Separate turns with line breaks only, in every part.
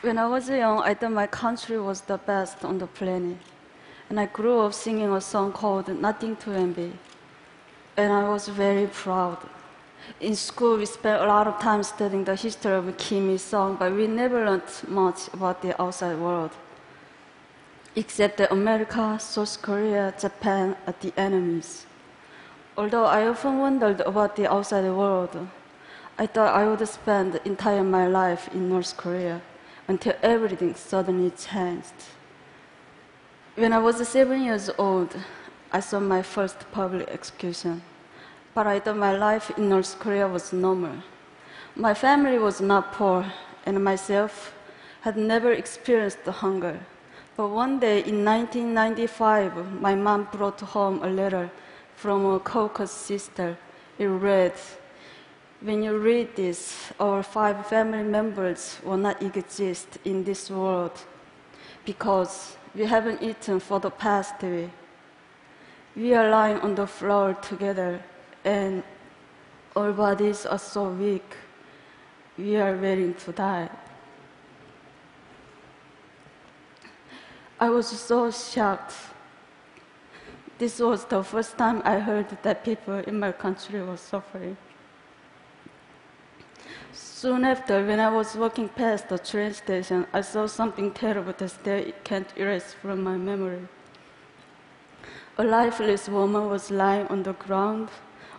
When I was young, I thought my country was the best on the planet. And I grew up singing a song called Nothing to Envy. And I was very proud. In school, we spent a lot of time studying the history of Kim Il-sung, but we never learned much about the outside world. Except that America, South Korea, Japan are the enemies. Although I often wondered about the outside world, I thought I would spend the entire my life in North Korea until everything suddenly changed. When I was 7 years old, I saw my first public execution. But I thought my life in North Korea was normal. My family was not poor, and myself had never experienced hunger. But one day in 1995, my mom brought home a letter from a Caucasus sister. It read, "When you read this, our 5 family members will not exist in this world because we haven't eaten for the past week. We are lying on the floor together, and our bodies are so weak. We are waiting to die." I was so shocked. This was the first time I heard that people in my country were suffering. Soon after, when I was walking past the train station, I saw something terrible that still can't erase from my memory. A lifeless woman was lying on the ground,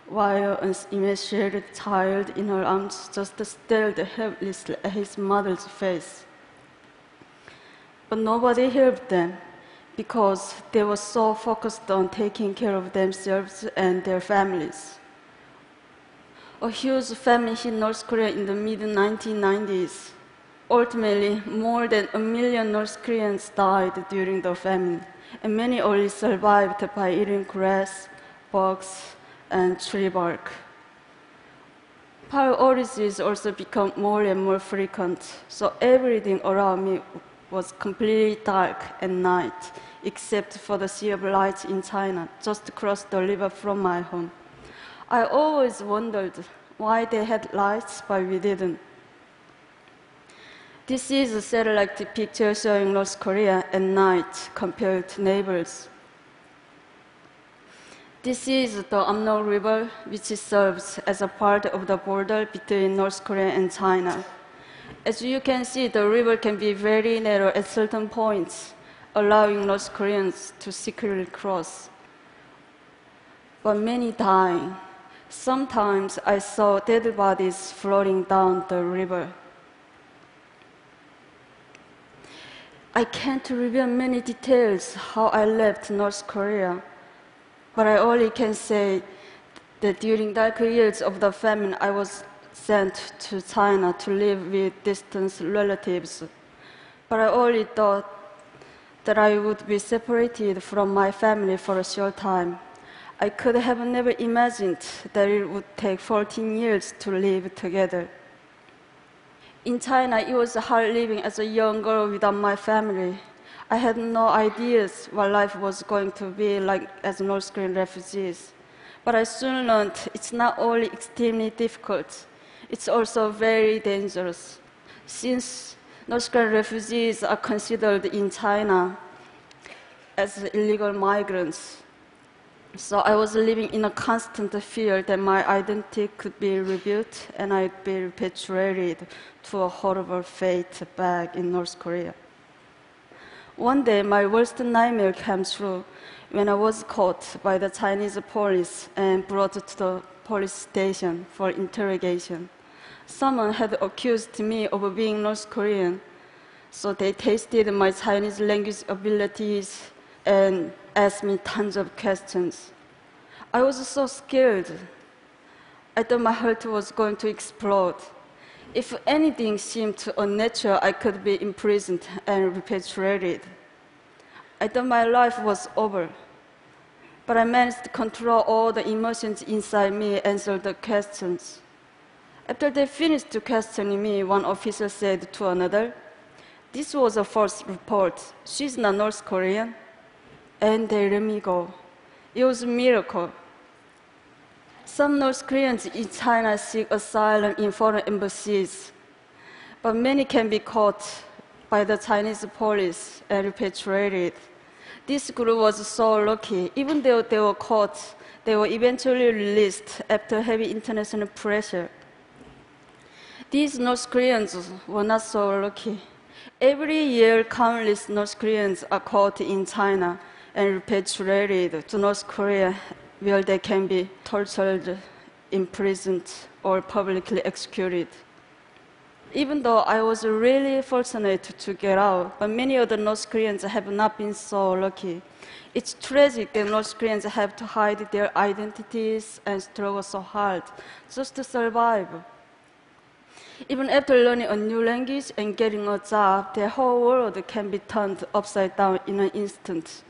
while an emaciated child in her arms just stared helplessly at his mother's face. But nobody helped them because they were so focused on taking care of themselves and their families. A huge famine hit North Korea in the mid-1990s. Ultimately, more than 1 million North Koreans died during the famine, and many only survived by eating grass, bugs, and tree bark. Power outages also become more and more frequent, so everything around me was completely dark at night, except for the sea of lights in China, just across the river from my home. I always wondered why they had lights, but we didn't. This is a satellite picture showing North Korea at night compared to neighbors. This is the Amno River, which serves as a part of the border between North Korea and China. As you can see, the river can be very narrow at certain points, allowing North Koreans to secretly cross. But many died. Sometimes I saw dead bodies floating down the river. I can't reveal many details how I left North Korea, but I only can say that during dark years of the famine, I was sent to China to live with distant relatives. But I only thought that I would be separated from my family for a short time. I could have never imagined that it would take 14 years to live together. In China, it was hard living as a young girl without my family. I had no ideas what life was going to be like as North Korean refugees. But I soon learned it's not only extremely difficult, it's also very dangerous. Since North Korean refugees are considered in China as illegal migrants, so I was living in a constant fear that my identity could be revealed and I'd be repatriated to a horrible fate back in North Korea. One day, my worst nightmare came true when I was caught by the Chinese police and brought to the police station for interrogation. Someone had accused me of being North Korean, so they tested my Chinese language abilities and asked me tons of questions. I was so scared. I thought my heart was going to explode. If anything seemed unnatural, I could be imprisoned and repatriated. I thought my life was over. But I managed to control all the emotions inside me and answer the questions. After they finished questioning me, one officer said to another, "This was a false report. She's not North Korean." And they let me go. It was a miracle. Some North Koreans in China seek asylum in foreign embassies, but many can be caught by the Chinese police and repatriated. This group was so lucky. Even though they were caught, they were eventually released after heavy international pressure. These North Koreans were not so lucky. Every year, countless North Koreans are caught in China and repatriated to North Korea, where they can be tortured, imprisoned, or publicly executed. Even though I was really fortunate to get out, but many other North Koreans have not been so lucky. It's tragic that North Koreans have to hide their identities and struggle so hard just to survive. Even after learning a new language and getting a job, their whole world can be turned upside down in an instant.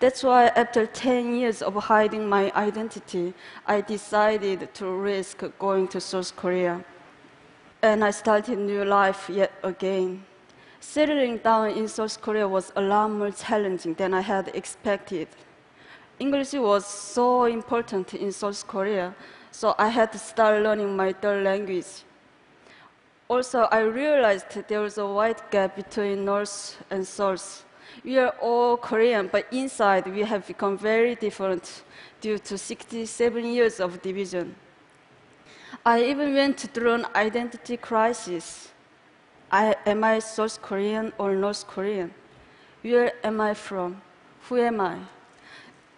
That's why after 10 years of hiding my identity, I decided to risk going to South Korea. And I started a new life yet again. Settling down in South Korea was a lot more challenging than I had expected. English was so important in South Korea, so I had to start learning my third language. Also, I realized there was a wide gap between North and South. We are all Korean, but inside we have become very different due to 67 years of division. I even went through an identity crisis. Am I South Korean or North Korean? Where am I from? Who am I?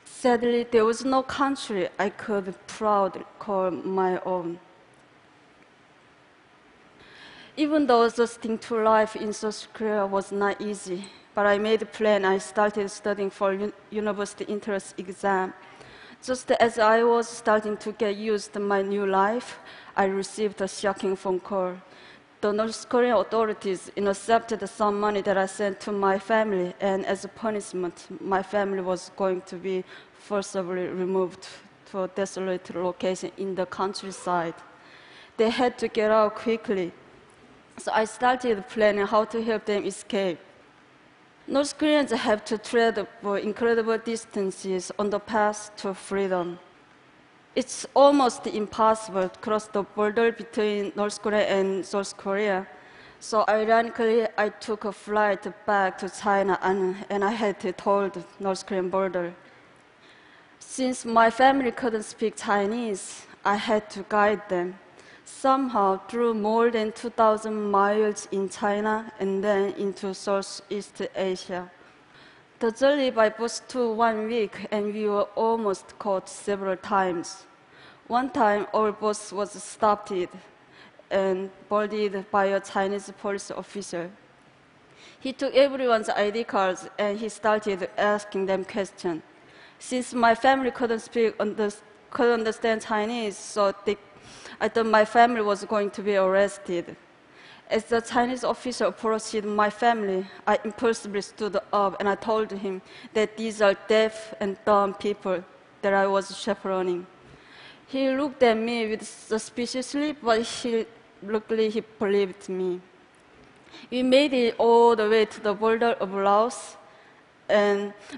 Sadly, there was no country I could proudly call my own. Even though adjusting to life in South Korea was not easy, but I made a plan. I started studying for university entrance exam. Just as I was starting to get used to my new life, I received a shocking phone call. The North Korean authorities intercepted some money that I sent to my family, and as a punishment, my family was going to be forcibly removed to a desolate location in the countryside. They had to get out quickly. So I started planning how to help them escape. North Koreans have to travel incredible distances on the path to freedom. It's almost impossible to cross the border between North Korea and South Korea. So ironically, I took a flight back to China and I had to toll the North Korean border. Since my family couldn't speak Chinese, I had to guide them. Somehow, through more than 2,000 miles in China and then into Southeast Asia. The journey by bus took 1 week, and we were almost caught several times. One time, our bus was stopped and boarded by a Chinese police officer. He took everyone's ID cards and he started asking them questions. Since my family couldn't understand Chinese, so I thought my family was going to be arrested. As the Chinese officer approached my family, I impulsively stood up and I told him that these are deaf and dumb people that I was chaperoning. He looked at me with suspiciously, but luckily he believed me. We made it all the way to the border of Laos,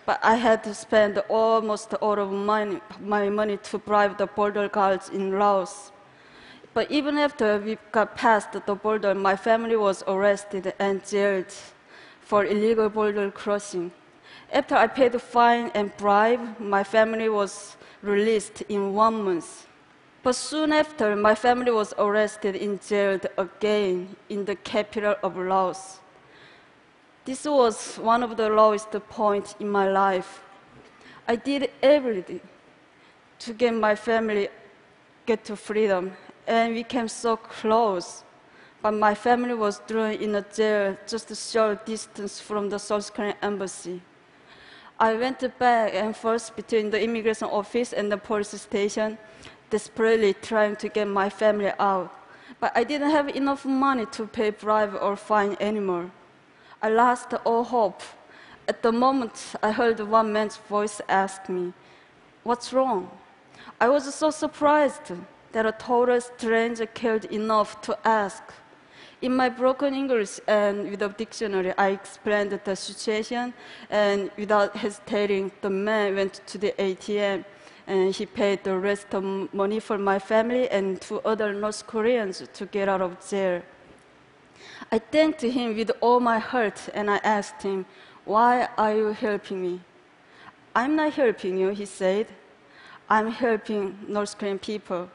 but I had to spend almost all of my money to bribe the border guards in Laos. But even after we got past the border, my family was arrested and jailed for illegal border crossing. After I paid the fine and bribe, my family was released in 1 month. But soon after, my family was arrested and jailed again in the capital of Laos. This was one of the lowest points in my life. I did everything to get my family to freedom, and we came so close. But my family was thrown in a jail just a short distance from the South Korean embassy. I went back and forth between the immigration office and the police station, desperately trying to get my family out. But I didn't have enough money to pay bribe or fine anymore. I lost all hope. At the moment, I heard one man's voice ask me, "What's wrong?" I was so surprised. that a total stranger cared enough to ask. In my broken English and with a dictionary, I explained the situation, and without hesitating, the man went to the ATM, and he paid the rest of money for my family and 2 other North Koreans to get out of jail. I thanked him with all my heart, and I asked him, "Why are you helping me?" "I'm not helping you," he said. "I'm helping North Korean people."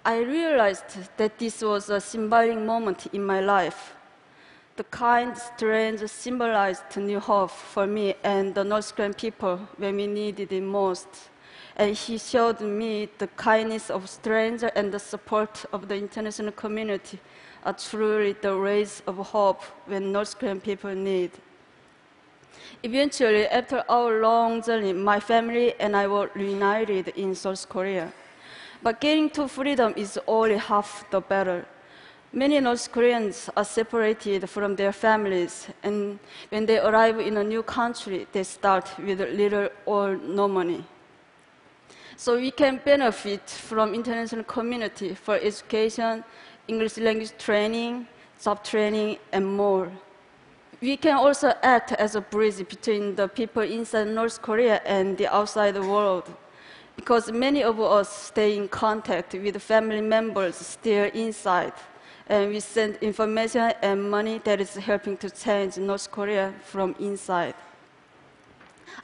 I realized that this was a symbolic moment in my life. The kind stranger symbolized new hope for me and the North Korean people when we needed it most. And he showed me the kindness of strangers and the support of the international community are truly the rays of hope when North Korean people need. Eventually, after our long journey, my family and I were reunited in South Korea. But getting to freedom is only half the battle. Many North Koreans are separated from their families, and when they arrive in a new country, they start with little or no money. So we can benefit from international community for education, English language training, job training, and more. We can also act as a bridge between the people inside North Korea and the outside world, because many of us stay in contact with family members still inside, and we send information and money that is helping to change North Korea from inside.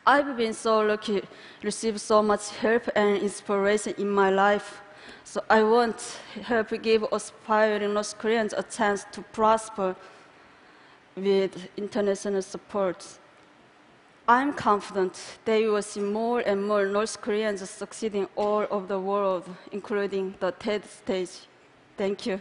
I've been so lucky to receive so much help and inspiration in my life, so I want to help give aspiring North Koreans a chance to prosper with international support. I'm confident that you will see more and more North Koreans succeeding all over the world, including the TED stage. Thank you.